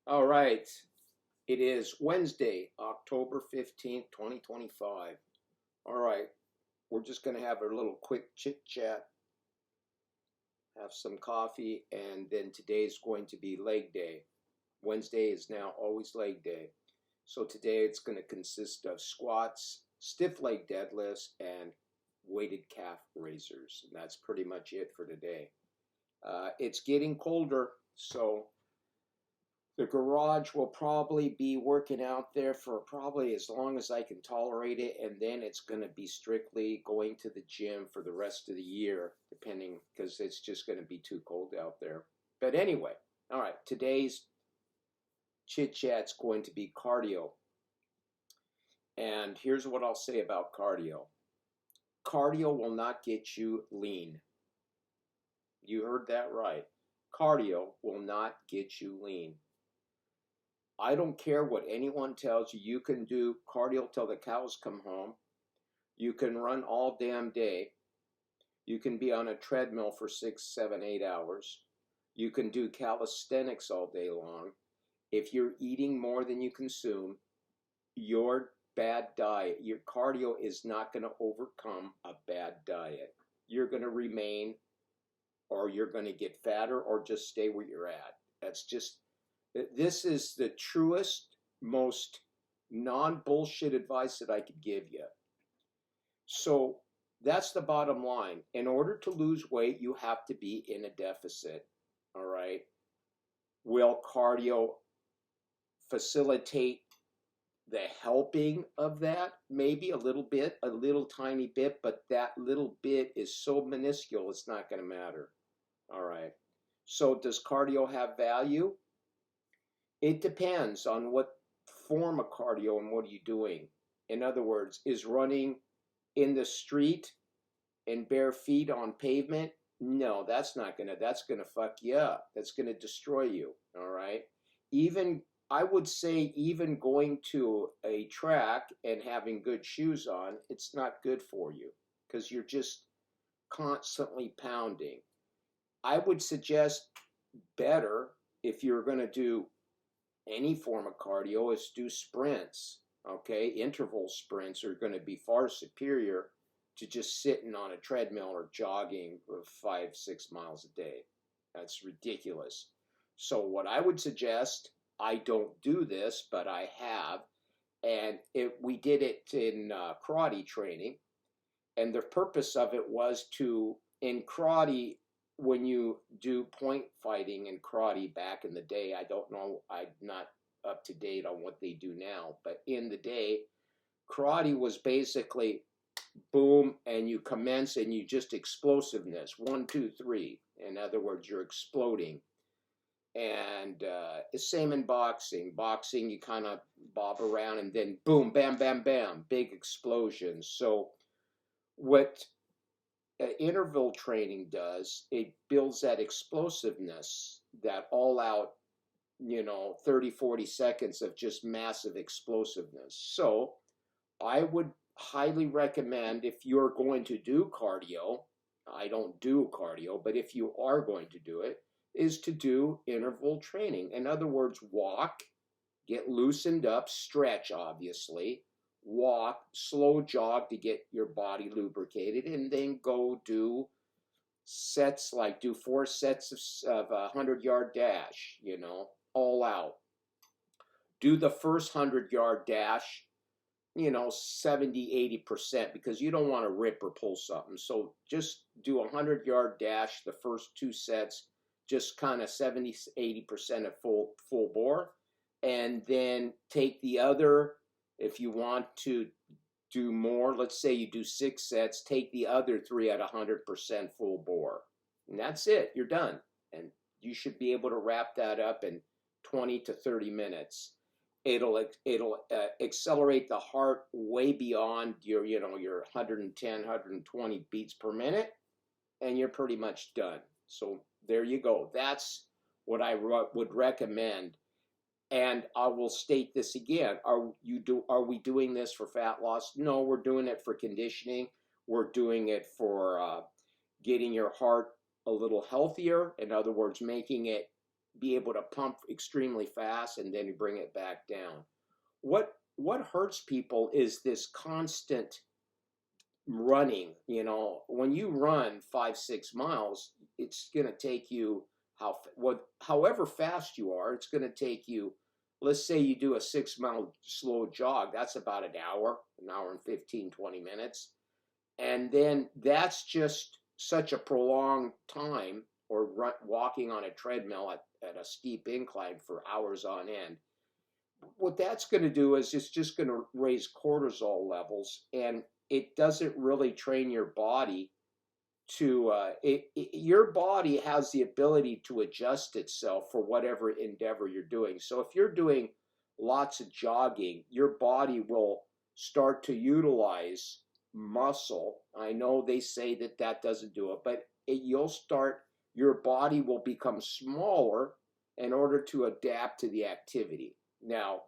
All right. It is Wednesday, October 15th, 2025. All right. We're just going to have a little quick chit chat, have some coffee, and then today's going to be leg day. Wednesday is now always leg day. So today it's going to consist of squats, stiff leg deadlifts, and weighted calf raisers. And that's pretty much it for today. It's getting colder, so the garage will probably be working out there for probably as long as I can tolerate it, and then it's going to be strictly going to the gym for the rest of the year, depending, because it's just going to be too cold out there. But anyway, all right, today's chit chat's going to be cardio. And here's what I'll say about cardio. Cardio will not get you lean. You heard that right. Cardio will not get you lean. I don't care what anyone tells you. You can do cardio till the cows come home. You can run all damn day. You can be on a treadmill for 6, 7, 8 hours. You can do calisthenics all day long. If you're eating more than you consume, your bad diet, your cardio is not going to overcome a bad diet. You're going to remain, or you're going to get fatter, or just stay where you're at. This is the truest, most non-bullshit advice that I could give you. So that's the bottom line. In order to lose weight, you have to be in a deficit. All right. Will cardio facilitate the helping of that? Maybe a little bit, a little tiny bit, but that little bit is so minuscule, it's not going to matter. All right. So does cardio have value? It depends on what form of cardio and what are you doing. In other words, is running in the street in bare feet on pavement? No, that's gonna fuck you up. That's gonna destroy you. All right. I would say even going to a track and having good shoes on, it's not good for you because you're just constantly pounding. I would suggest better, if you're going to do any form of cardio, is do sprints. Okay, interval sprints are going to be far superior to just sitting on a treadmill or jogging 5, 6 miles a day. That's ridiculous. So what I would suggest, I don't do this, but I have, and we did it in karate training, and the purpose of it was in karate, when you do point fighting in karate back in the day, I don't know, I'm not up to date on what they do now, but in the day, karate was basically boom, and you commence and you just explosiveness, 1, 2, 3. In other words, you're exploding. And same in boxing. Boxing, you kind of bob around and then boom, bam, bam, bam, big explosions. So what interval training does, it builds that explosiveness, that all out, 30, 40 seconds of just massive explosiveness. So I would highly recommend, if you're going to do cardio, I don't do cardio, but if you are going to do it, is to do interval training. In other words, walk, get loosened up, stretch, obviously, walk, slow jog to get your body lubricated, and then go do sets, like do 4 sets of a 100-yard dash, all out. Do the first 100-yard dash, 70, 80%, because you don't want to rip or pull something. So just do a 100-yard dash, the first 2 sets, just kind of 70, 80% of full bore. And then take the other, if you want to do more, let's say you do 6 sets, take the other 3 at 100% full bore. And that's it, you're done. And you should be able to wrap that up in 20 to 30 minutes. It'll accelerate the heart way beyond your 110, 120 beats per minute, and you're pretty much done. So there you go. That's what I would recommend. And I will state this again. Are we doing this for fat loss? No, we're doing it for conditioning. We're doing it for getting your heart a little healthier. In other words, making it be able to pump extremely fast and then you bring it back down. What hurts people is this constant running. You know, when you run 5, 6 miles, it's going to take you however fast you are. It's going to take you. Let's say you do a 6 mile slow jog. That's about an hour and 15, 20 minutes. And then that's just such a prolonged time, or walking on a treadmill at a steep incline for hours on end. What that's going to do is it's just going to raise cortisol levels, and it doesn't really train your body to, your body has the ability to adjust itself for whatever endeavor you're doing. So if you're doing lots of jogging, your body will start to utilize muscle. I know they say that doesn't do it, but your body will become smaller in order to adapt to the activity. Now,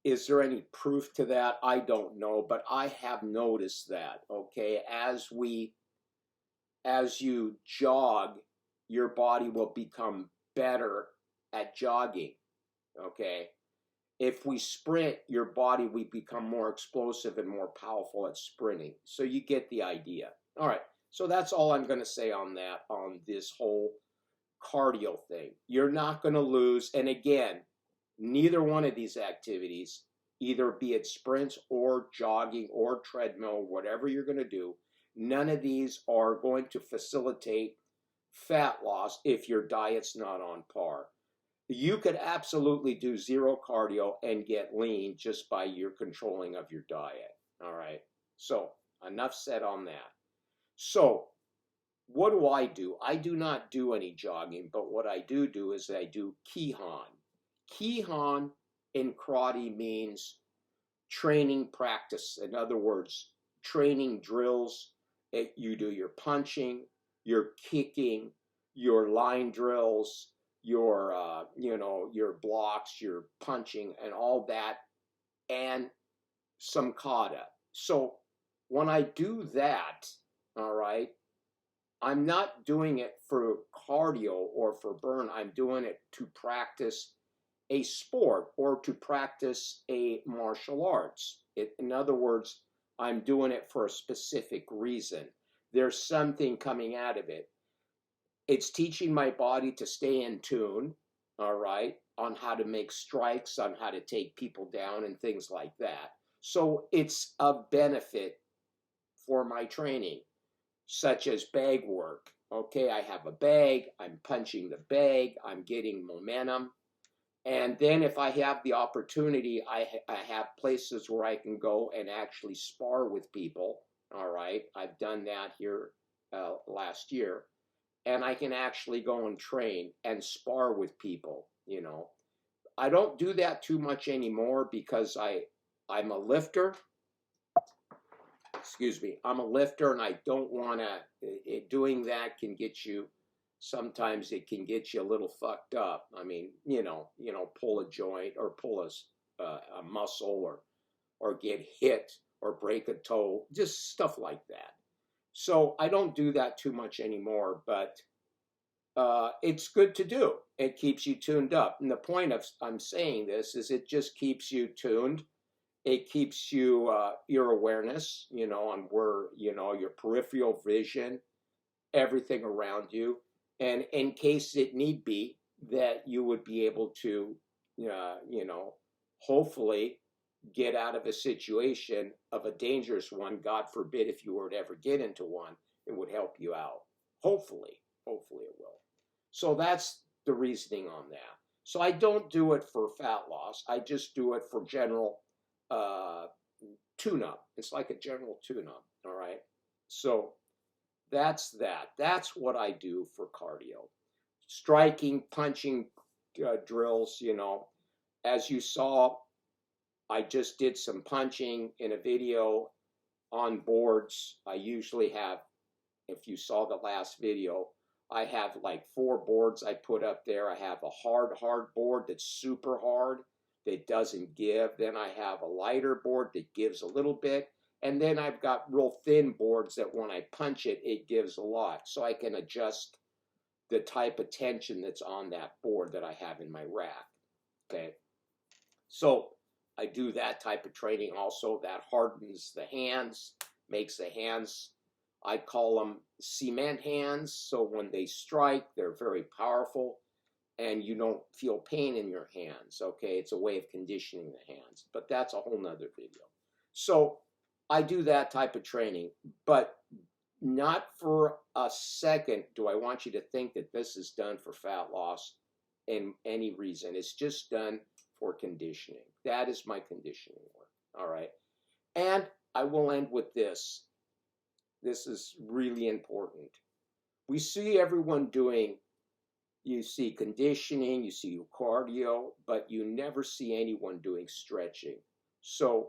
is there any proof to that? I don't know, but I have noticed that, okay? As you jog, your body will become better at jogging, okay? If we sprint, your body will become more explosive and more powerful at sprinting. So you get the idea. All right, so that's all I'm going to say on that, on this whole cardio thing. You're not going to lose. And again, neither one of these activities, either be it sprints or jogging or treadmill, whatever you're going to do, none of these are going to facilitate fat loss if your diet's not on par. You could absolutely do zero cardio and get lean just by your controlling of your diet. All right. So enough said on that. So what do? I do not do any jogging, but what I do is I do Kihon. Kihon in karate means training practice. In other words, training drills. You do your punching, your kicking, your line drills, your your blocks, your punching, and all that, and some kata. So when I do that, all right, I'm not doing it for cardio or for burn. I'm doing it to practice a sport or to practice a martial arts. In other words, I'm doing it for a specific reason. There's something coming out of it. It's teaching my body to stay in tune, all right, on how to make strikes, on how to take people down and things like that. So it's a benefit for my training, such as bag work. Okay, I have a bag, I'm punching the bag, I'm getting momentum. And then if I have the opportunity, I have places where I can go and actually spar with people. All right, I've done that here last year. And I can actually go and train and spar with people, you know. I don't do that too much anymore because I'm a lifter. Excuse me, I'm a lifter, and I don't want to, doing that can get you, sometimes it can get you a little fucked up. I mean, pull a joint or pull a muscle or get hit or break a toe, just stuff like that. So I don't do that too much anymore, but it's good to do. It keeps you tuned up. And the point of I'm saying this is it just keeps you tuned. It keeps you your awareness, on where, your peripheral vision, everything around you. And in case it need be, that you would be able to, hopefully get out of a situation of a dangerous one. God forbid if you were to ever get into one, it would help you out. Hopefully it will. So that's the reasoning on that. So I don't do it for fat loss. I just do it for general tune-up. It's like a general tune-up, all right? So that's that. That's what I do for cardio. Striking, punching drills, as you saw, I just did some punching in a video on boards. I usually have, if you saw the last video, I have like 4 boards I put up there. I have a hard board that's super hard, that doesn't give. Then I have a lighter board that gives a little bit. And then I've got real thin boards that when I punch it, it gives a lot. So I can adjust the type of tension that's on that board that I have in my rack. Okay, so I do that type of training also. That hardens the hands, makes the hands, I call them cement hands. So when they strike, they're very powerful and you don't feel pain in your hands. Okay, it's a way of conditioning the hands, but that's a whole nother video. So I do that type of training, but not for a second do I want you to think that this is done for fat loss in any reason. It's just done for conditioning. That is my conditioning work. All right. And I will end with this. This is really important. We see everyone doing, you see conditioning, you see cardio, but you never see anyone doing stretching. So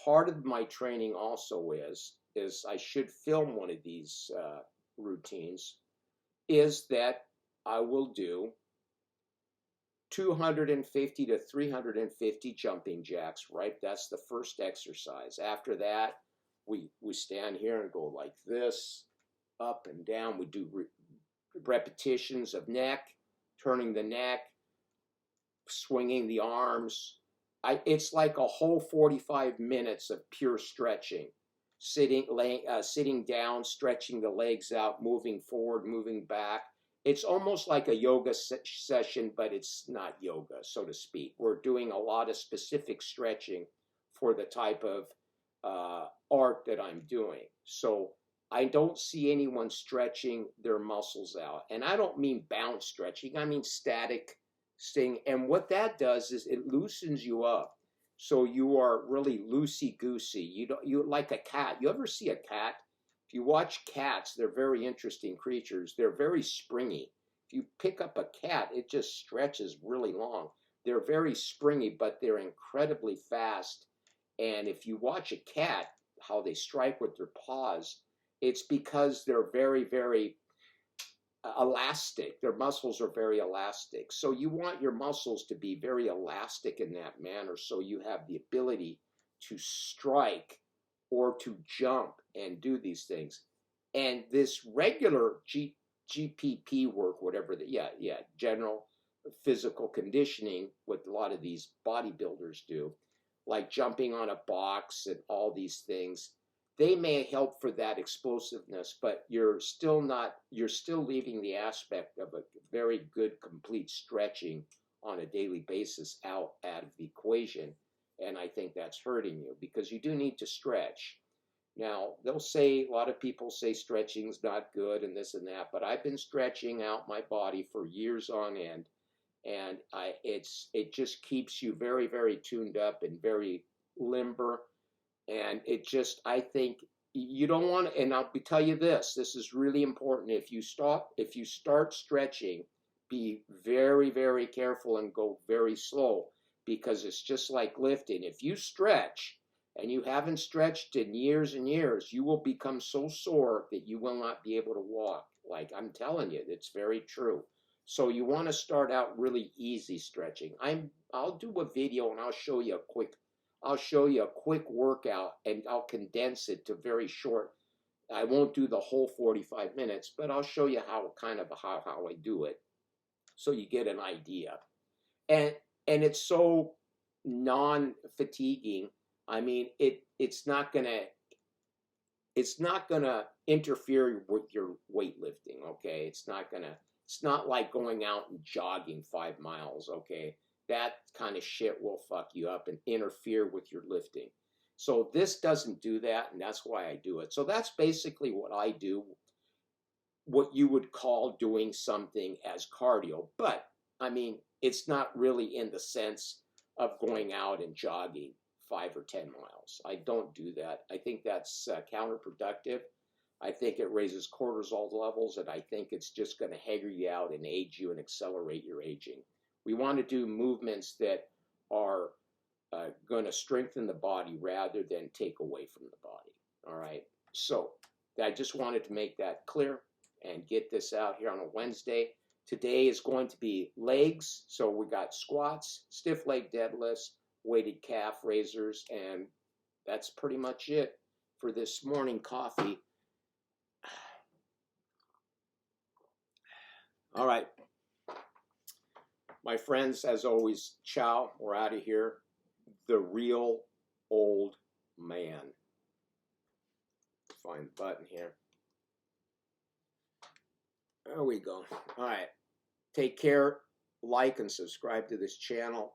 part of my training also is I should film one of these routines, is that I will do 250 to 350 jumping jacks, right? That's the first exercise. After that, we stand here and go like this, up and down. We do repetitions of neck, turning the neck, swinging the arms. It's like a whole 45 minutes of pure stretching. Sitting down, stretching the legs out, moving forward, moving back. It's almost like a yoga session, but it's not yoga, so to speak. We're doing a lot of specific stretching for the type of art that I'm doing. So I don't see anyone stretching their muscles out. And I don't mean bounce stretching, I mean static staying. And what that does is it loosens you up. So you are really loosey-goosey. You like a cat. You ever see a cat? If you watch cats, they're very interesting creatures. They're very springy. If you pick up a cat, it just stretches really long. They're very springy, but they're incredibly fast. And if you watch a cat, how they strike with their paws, it's because they're very, very elastic. Their muscles are very elastic. So you want your muscles to be very elastic in that manner so you have the ability to strike or to jump and do these things. And this regular GPP work, whatever general physical conditioning, what a lot of these bodybuilders do, like jumping on a box and all these things, they may help for that explosiveness, but you're still leaving the aspect of a very good, complete stretching on a daily basis out of the equation. And I think that's hurting you because you do need to stretch. Now, a lot of people say stretching's not good and this and that, but I've been stretching out my body for years on end. And it just keeps you very, very tuned up and very limber. And I think you don't want to, and I'll tell you this is really important. If you start stretching, be very, very careful and go very slow because it's just like lifting. If you stretch and you haven't stretched in years and years, you will become so sore that you will not be able to walk. Like I'm telling you, it's very true. So you want to start out really easy stretching. I'll do a video and I'll show you a quick workout and I'll condense it to very short. I won't do the whole 45 minutes, but I'll show you how I do it so you get an idea. And it's so non-fatiguing. I mean, it's not gonna interfere with your weightlifting, okay? It's not like going out and jogging 5 miles, okay? That kind of shit will fuck you up and interfere with your lifting. So this doesn't do that, and that's why I do it. So that's basically what I do, what you would call doing something as cardio. But, I mean, it's not really in the sense of going out and jogging 5 or 10 miles. I don't do that. I think that's counterproductive. I think it raises cortisol levels, and I think it's just going to hager you out and age you and accelerate your aging. We want to do movements that are going to strengthen the body rather than take away from the body. All right. So I just wanted to make that clear and get this out here on a Wednesday. Today is going to be legs. So we got squats, stiff leg deadlifts, weighted calf raisers, and that's pretty much it for this morning coffee. All right. My friends, as always, ciao. We're out of here. The real old man. Find the button here. There we go. All right. Take care. Like and subscribe to this channel.